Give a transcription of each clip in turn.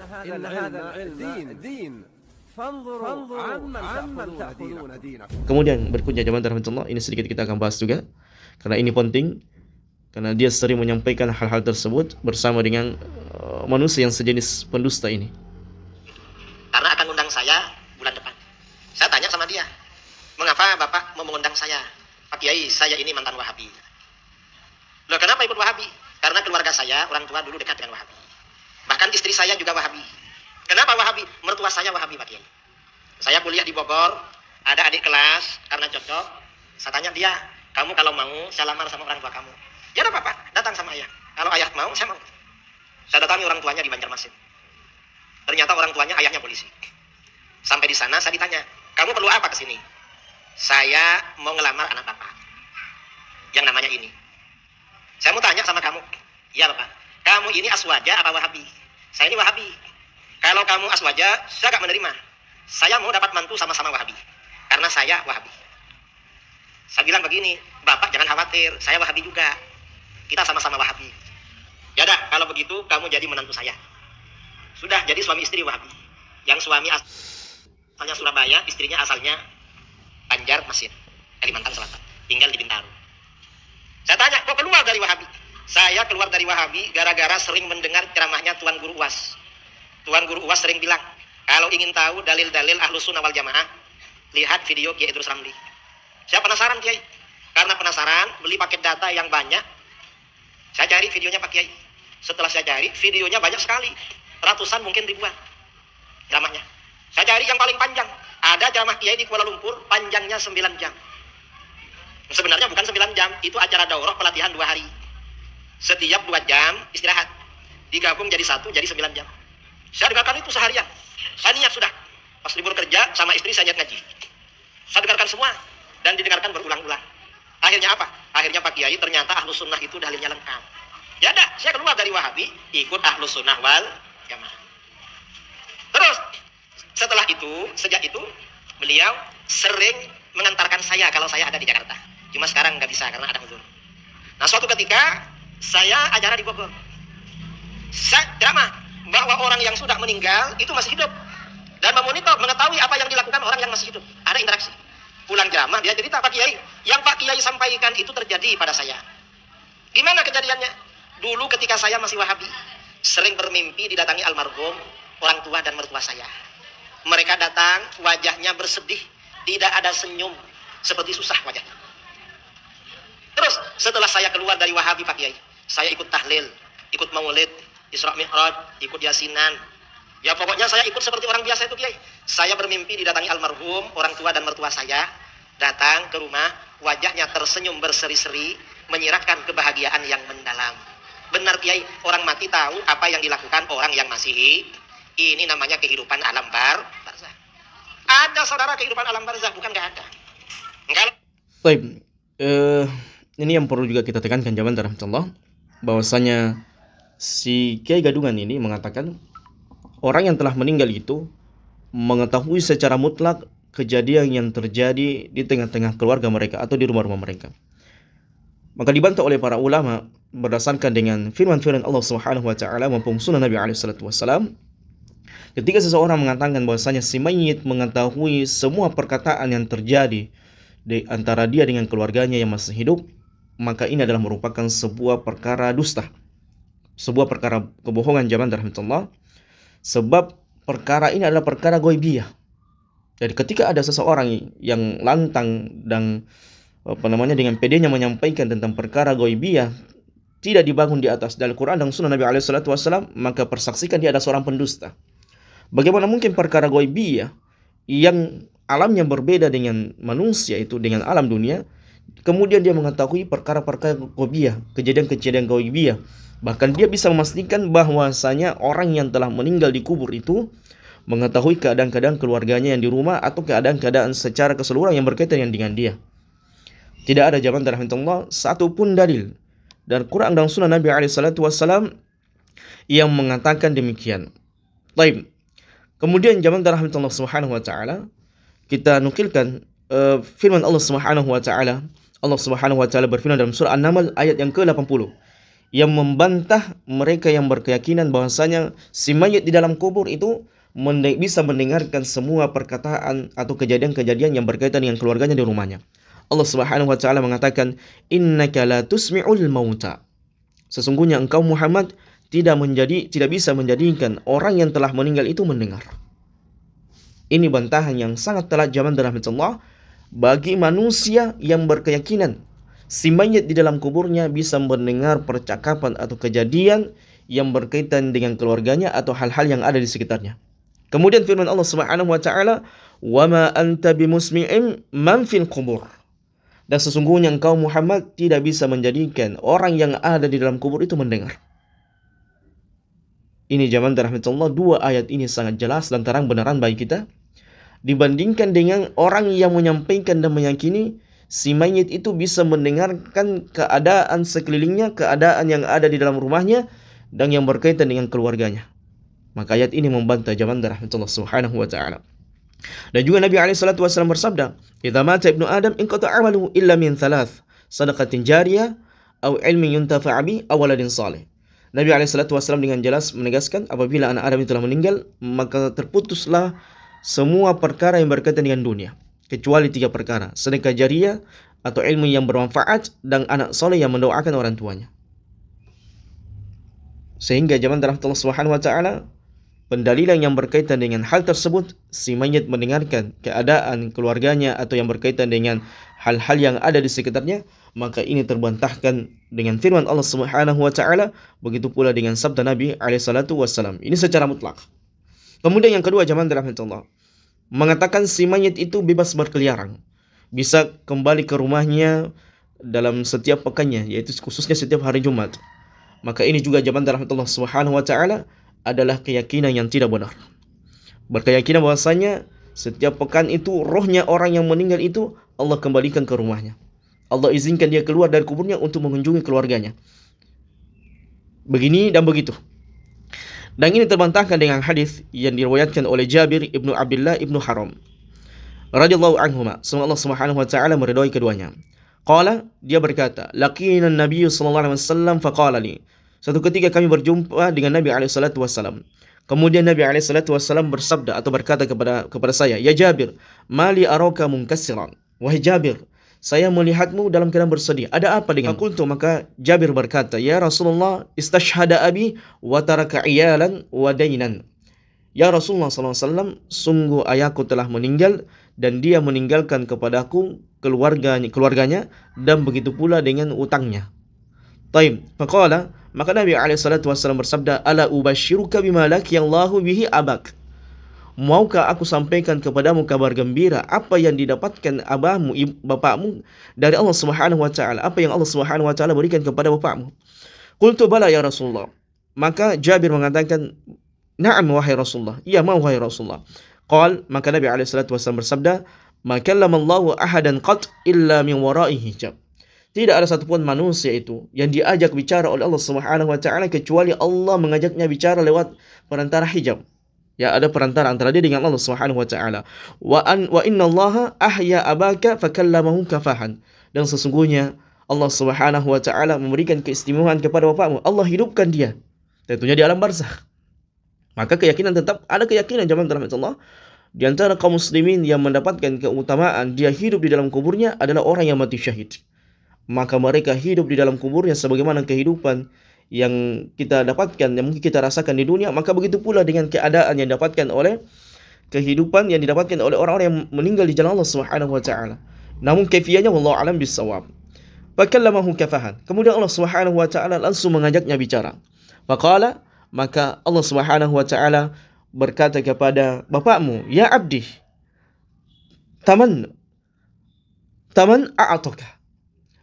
إن هذا العلم دين فانظروا عمن تأخذون دينكم. Kemudian berikutnya jemaah rahmatullah, ini sedikit kita akan bahas juga karena ini penting, karena dia sering menyampaikan hal-hal tersebut bersama dengan manusia yang sejenis pendusta ini. Karena akan undang saya bulan depan. Saya tanya sama dia, mengapa Bapak mau mengundang saya? Pak Kiai, saya ini mantan Wahabi. Loh, kenapa ikut Wahabi? Karena keluarga saya, orang tua dulu dekat dengan Wahabi. Bahkan istri saya juga Wahabi. Kenapa Wahabi? Mertua saya Wahabi, Pak Kiai. Saya kuliah di Bogor, ada adik kelas, karena cocok. Saya tanya dia, kamu kalau mau, saya lamar sama orang tua kamu. Ya udah Pak, datang sama ayah. Kalau ayah mau, saya mau. Saya datangi orang tuanya di Banjarmasin. Ternyata orang tuanya ayahnya polisi. Sampai di sana saya ditanya, kamu perlu apa ke sini? Saya mau ngelamar anak Bapak yang namanya ini. Saya mau tanya sama kamu. Iya Bapak, kamu ini Aswaja apa Wahabi? Saya ini Wahabi. Kalau kamu Aswaja, saya gak menerima. Saya mau dapat mantu sama-sama Wahabi, karena saya Wahabi. Saya bilang begini, Bapak jangan khawatir, saya Wahabi juga. Kita sama-sama Wahabi. Ya dah, kalau begitu kamu jadi menantu saya. Sudah, jadi suami istri Wahabi. Yang suami asalnya Surabaya, istrinya asalnya Banjarmasin, Kalimantan Selatan, tinggal di Bintaro. Saya tanya, kok keluar dari Wahabi? Saya keluar dari Wahabi gara-gara sering mendengar ceramahnya Tuan Guru Uwas. Tuan Guru Uwas sering bilang, kalau ingin tahu dalil-dalil Ahlus Sunnah wal Jamaah, lihat video Kiai Idrus Ramli. Saya penasaran Kiai, karena penasaran beli paket data yang banyak. Saya cari videonya Pak Kiai. Setelah saya cari, videonya banyak sekali, ratusan mungkin ribuan ceramahnya. Saya cari yang paling panjang. Ada ceramah Kiai di Kuala Lumpur, panjangnya 9 jam. Sebenarnya bukan 9 jam, itu acara daurah pelatihan 2 hari. Setiap 2 jam istirahat. Digabung jadi 1, jadi 9 jam. Saya dengarkan itu seharian. Saya niat sudah. Pas libur kerja sama istri saya niat ngaji. Saya dengarkan semua dan didengarkan berulang-ulang. Akhirnya apa? Akhirnya Pak Kiai ternyata Ahlus Sunnah itu dalilnya lengkap. Ya dah, saya keluar dari Wahabi, ikut Ahlus Sunnah wal Jamaah. Terus setelah itu, sejak itu beliau sering mengantarkan saya kalau saya ada di Jakarta. Cuma sekarang nggak bisa karena ada uzur. Nah, suatu ketika saya acara di Bogor. Saya ceramah bahwa orang yang sudah meninggal itu masih hidup dan memonitor, mengetahui apa yang dilakukan orang yang masih hidup. Ada interaksi. Pulang ceramah dia cerita, Pak Kiai, yang Pak Kiai sampaikan itu terjadi pada saya. Gimana kejadiannya? Dulu ketika saya masih Wahabi, sering bermimpi didatangi almarhum orang tua dan mertua saya. Mereka datang, wajahnya bersedih, tidak ada senyum, seperti susah wajahnya. Terus setelah saya keluar dari Wahabi Pak Kiai, saya ikut tahlil, ikut maulid, Isra Mi'raj, ikut yasinan. Ya pokoknya saya ikut seperti orang biasa itu Kiai. Saya bermimpi didatangi almarhum orang tua dan mertua saya, datang ke rumah, wajahnya tersenyum berseri-seri, menyiratkan kebahagiaan yang mendalam. Benar Kiai, orang mati tahu apa yang dilakukan orang yang masih hidup. Ini namanya kehidupan alam barzah. Ada saudara kehidupan alam barzah, bukan nggak ada. Enggak. Baik, ini yang perlu juga kita tekankan jamaah rahmatullah, bahwasanya si Kiai Gadungan ini mengatakan orang yang telah meninggal itu mengetahui secara mutlak kejadian yang terjadi di tengah-tengah keluarga mereka atau di rumah-rumah mereka. Maka dibantah oleh para ulama berdasarkan dengan firman-firman Allah Subhanahu wa taala maupun sunnah Nabi alaihi salatu wasallam. Ketika seseorang mengatakan bahwasanya si mayit mengetahui semua perkataan yang terjadi di antara dia dengan keluarganya yang masih hidup, maka ini adalah merupakan sebuah perkara dusta, sebuah perkara kebohongan jamaah rahmatullah. Sebab perkara ini adalah perkara ghaibiyah. Jadi ketika ada seseorang yang lantang dan dengan pedenya menyampaikan tentang perkara ghaibiyah, tidak dibangun di atas dari Quran dan sunnah Nabi alaihi salatu wasallam, maka persaksikan dia adalah seorang pendusta. Bagaimana mungkin perkara ghaibiyah yang alamnya berbeda dengan manusia itu, dengan alam dunia, kemudian dia mengetahui perkara-perkara ghaibiyah, kejadian-kejadian ghaibiyah. Bahkan dia bisa memastikan bahwasanya orang yang telah meninggal di kubur itu mengetahui keadaan-keadaan keluarganya yang di rumah atau keadaan-keadaan secara keseluruhan yang berkaitan dengan dia. Tidak ada jamaah rahmatullah satu pun dalil dari Quran dan sunnah Nabi alaihi salatu wasallam yang mengatakan demikian. Baik. Kemudian jamaah rahmatullah subhanahu wa ta'ala, kita nukilkan firman Allah subhanahu wa ta'ala. Allah subhanahu wa ta'ala berfirman dalam surah An-Naml ayat yang ke-80. yang membantah mereka yang berkeyakinan bahwasanya si mayit di dalam kubur itu bisa mendengarkan semua perkataan atau kejadian-kejadian yang berkaitan dengan keluarganya di rumahnya. Allah Subhanahu wa taala mengatakan, "Innaka la tusmi'ul mauta." Sesungguhnya engkau Muhammad tidak bisa menjadikan orang yang telah meninggal itu mendengar. Ini bantahan yang sangat telat zaman rahmatullah bagi manusia yang berkeyakinan si mayit di dalam kuburnya bisa mendengar percakapan atau kejadian yang berkaitan dengan keluarganya atau hal-hal yang ada di sekitarnya. Kemudian firman Allah Subhanahu wa taala, "Wa ma anta bimusmi'in man fil qubur." Dan sesungguhnya engkau Muhammad tidak bisa menjadikan orang yang ada di dalam kubur itu mendengar. Ini zaman rahmatullah, dua ayat ini sangat jelas dan terang beneran bagi kita. Dibandingkan dengan orang yang menyampaikan dan meyakini si mayit itu bisa mendengarkan keadaan sekelilingnya, keadaan yang ada di dalam rumahnya dan yang berkaitan dengan keluarganya. Maka ayat ini membantah zaman rahmatullah subhanahu wa ta'ala. Dan juga Nabi SAW bersabda, "Idza mata ibnu Adam inqata 'amaluhu illa min thalath, sadaqatin jariyah, aw ilmin yuntafa' bihi, aw waladin salih." Nabi SAW dengan jelas menegaskan apabila anak Adam itu telah meninggal, maka terputuslah semua perkara yang berkaitan dengan dunia, kecuali 3 perkara, sedekah jariyah atau ilmu yang bermanfaat dan anak soleh yang mendoakan orang tuanya. Sehingga zaman rahmatullah subhanahu wa ta'ala, pendalilan yang berkaitan dengan hal tersebut, si mayit mendengarkan keadaan keluarganya atau yang berkaitan dengan hal-hal yang ada di sekitarnya, maka ini terbantahkan dengan firman Allah Subhanahu wa taala, begitu pula dengan sabda Nabi alaihi salatu wasallam. Ini secara mutlak. Kemudian yang kedua, zaman rahmatullah, mengatakan si mayit itu bebas berkeliaran, bisa kembali ke rumahnya dalam setiap pekannya, yaitu khususnya setiap hari Jumat. Maka ini juga zaman rahmatullah Subhanahu wa taala adalah keyakinan yang tidak benar. Berkeyakinan bahwasanya setiap pekan itu rohnya orang yang meninggal itu Allah kembalikan ke rumahnya. Allah izinkan dia keluar dari kuburnya untuk mengunjungi keluarganya. Begini dan begitu. Dan ini terbantahkan dengan hadis yang diriwayatkan oleh Jabir ibnu Abdullah ibnu Haram radhiyallahu anhuma. Semoga Allah Subhanahu wa taala meridhai keduanya. Qala, dia berkata, "Laqina an-nabiy sallallahu alaihi wasallam faqala li." Suatu ketika kami berjumpa dengan Nabi alaihi salatu wasallam. Kemudian Nabi alaihi salatu wasallam bersabda atau berkata kepada saya, "Ya Jabir, mali araka munkassiran." Wahai Jabir, saya melihatmu dalam keadaan bersedih. Ada apa dengan? Fakultu, maka Jabir berkata, "Ya Rasulullah, istashhada abi wa taraka iyalan wa dainan." Ya Rasulullah SAW, sungguh ayahku telah meninggal dan dia meninggalkan kepadaku keluarganya dan begitu pula dengan utangnya. Taib, faqala, maka Nabi SAW bersabda, "Ala ubashiruka bima laqiyallahu bihi abak." Maukah aku sampaikan kepadamu kabar gembira apa yang didapatkan abahmu, bapakmu dari Allah Subhanahu wa taala, apa yang Allah Subhanahu wa taala berikan kepada bapakmu? Qultu bala ya Rasulullah. Maka Jabir mengatakan, "Na'am wahai Rasulullah." Iya, mau wahai Rasulullah. Qal, maka Nabi SAW bersabda, "Ma kallamallahu ahadan qat illa min wara'i hijab." Tidak ada satupun manusia itu yang diajak bicara oleh Allah Subhanahu wa taala kecuali Allah mengajaknya bicara lewat perantara hijab. Ya, ada perantara antara dia dengan Allah Subhanahu wa taala. Wa innallaha ahya abaka fakallamahu kafahan. Dan sesungguhnya Allah Subhanahu wa taala memberikan keistimewaan kepada bapakmu. Allah hidupkan dia, tentunya di alam barzakh. Maka keyakinan, tetap ada keyakinan zaman rahmatullah, di antara kaum muslimin yang mendapatkan keutamaan dia hidup di dalam kuburnya adalah orang yang mati syahid. Maka mereka hidup di dalam kuburnya sebagaimana kehidupan yang kita dapatkan, yang mungkin kita rasakan di dunia. Maka begitu pula dengan keadaan yang didapatkan oleh kehidupan yang didapatkan oleh orang-orang yang meninggal di jalan Allah Subhanahu wa taala. Namun kaifiyahnya wallahu alam bisawab. Fakallamahu kafahan. Kemudian Allah Subhanahu wa taala langsung mengajaknya bicara. Faqala, maka Allah Subhanahu wa taala berkata kepada bapakmu, "Ya abdi, taman a'ataka."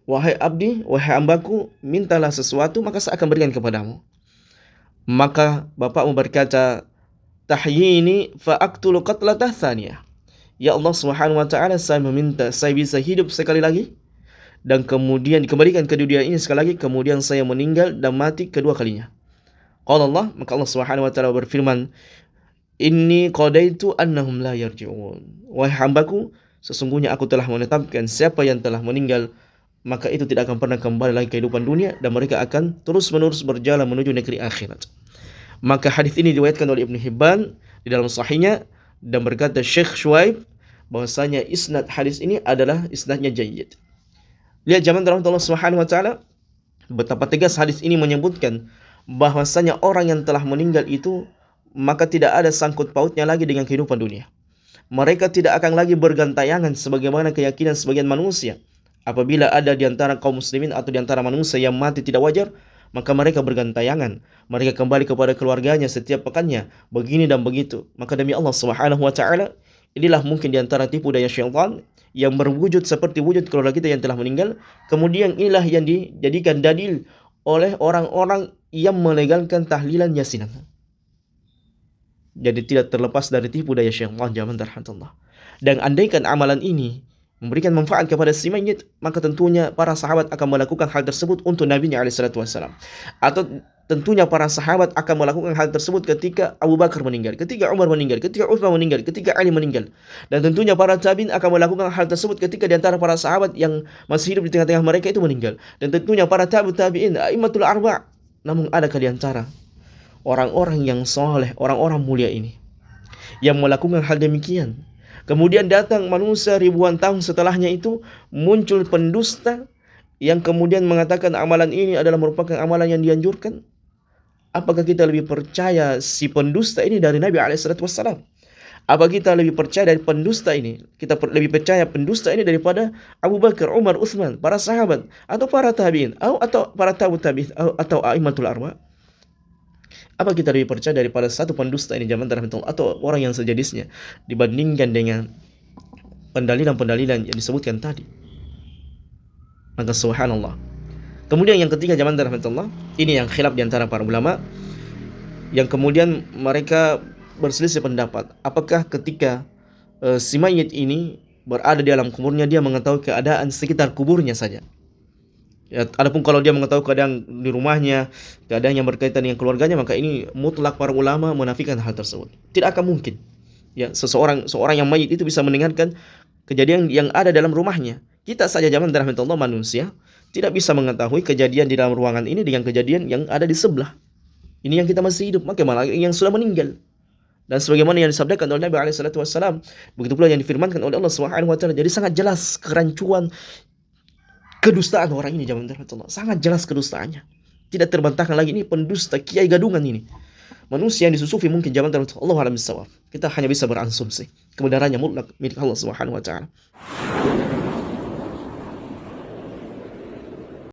Wahai abdi, wahai hambaku, mintalah sesuatu maka saya akan berikan kepadamu. Maka bapakmu berkata, "Tahyini fa aqtulu qatlatah thaniyah." Ya Allah Subhanahu wa taala, saya meminta saya bisa hidup sekali lagi dan kemudian dikembalikan ke dunia ini sekali lagi, kemudian saya meninggal dan mati kedua kalinya. Qala Allah, maka Allah Subhanahu wa taala berfirman, "Inni qadaitu annahum la yarji'un." Wahai hambaku, sesungguhnya aku telah menetapkan siapa yang telah meninggal maka itu tidak akan pernah kembali lagi ke kehidupan dunia dan mereka akan terus-menerus berjalan menuju negeri akhirat. Maka hadis ini diriwayatkan oleh Ibnu Hibban di dalam sahihnya dan berkata Syekh Syuaib bahwasanya isnad hadis ini adalah isnadnya jayyid. Lihat zaman Allah Subhanahu wa taala betapa tegas hadis ini menyebutkan bahwasanya orang yang telah meninggal itu maka tidak ada sangkut pautnya lagi dengan kehidupan dunia. Mereka tidak akan lagi bergantayangan sebagaimana keyakinan sebagian manusia. Apabila ada di antara kaum muslimin atau di antara manusia yang mati tidak wajar, maka mereka bergantayangan. Mereka kembali kepada keluarganya setiap pekannya, begini dan begitu. Maka demi Allah Subhanahu wa taala, inilah mungkin di antara tipu daya syaitan yang berwujud seperti wujud keluarga kita yang telah meninggal. Kemudian inilah yang dijadikan dalil oleh orang-orang yang melegalkan tahlilan yasinan. Jadi tidak terlepas dari tipu daya syaitan zaman Allah. Dan andaikan amalan ini memberikan manfaat kepada si mayit, maka tentunya para sahabat akan melakukan hal tersebut untuk Nabi SAW. Atau tentunya para sahabat akan melakukan hal tersebut ketika Abu Bakar meninggal, ketika Umar meninggal, ketika Utsman meninggal, ketika Ali meninggal. Dan tentunya para tabi'in akan melakukan hal tersebut ketika di antara para sahabat yang masih hidup di tengah-tengah mereka itu meninggal. Dan tentunya para tabi'in, a'immatul arba'. Namun adakah di antara orang-orang yang soleh, orang-orang mulia ini yang melakukan hal demikian? Kemudian datang manusia ribuan tahun setelahnya itu muncul pendusta yang kemudian mengatakan amalan ini adalah merupakan amalan yang dianjurkan. Apakah kita lebih percaya si pendusta ini dari Nabi SAW? Apa kita lebih percaya dari pendusta ini? Kita lebih percaya pendusta ini daripada Abu Bakar, Umar, Utsman, para sahabat, atau para tabi'in, atau para tabi'in, atau a'immatul arba'? Apa kita lebih percaya daripada satu pendusta ini zaman terakhir atau orang yang sejenisnya dibandingkan dengan pendalilan-pendalilan yang disebutkan tadi? Maka subhanallah. Kemudian yang ketiga zaman terakhir Allah, ini yang khilaf di antara para ulama yang kemudian mereka berselisih pendapat. Apakah ketika si mayit ini berada di alam kuburnya dia mengetahui keadaan sekitar kuburnya saja? Ya, adapun kalau dia mengetahui keadaan di rumahnya, keadaan yang berkaitan dengan keluarganya, maka ini mutlak para ulama menafikan hal tersebut. Tidak akan mungkin. Ya, seorang yang mayit itu bisa mendengarkan kejadian yang ada dalam rumahnya. Kita saja zaman Allah manusia tidak bisa mengetahui kejadian di dalam ruangan ini dengan kejadian yang ada di sebelah. Ini yang kita masih hidup, maka malah yang sudah meninggal. Dan sebagaimana yang disabdakan oleh Nabi SAW, begitu pula yang difirmankan oleh Allah SWT. Jadi sangat jelas kerancuan kedustaan orang ini zaman Allah. Sangat jelas kedustaannya. Tidak terbantahkan lagi, ini pendusta kiai gadungan ini. Manusia yang disusufi mungkin zaman Allah. Allah a'lam bishawab. Kita hanya bisa beransumsi. Kebenarannya mutlak milik Allah Subhanahu wa taala.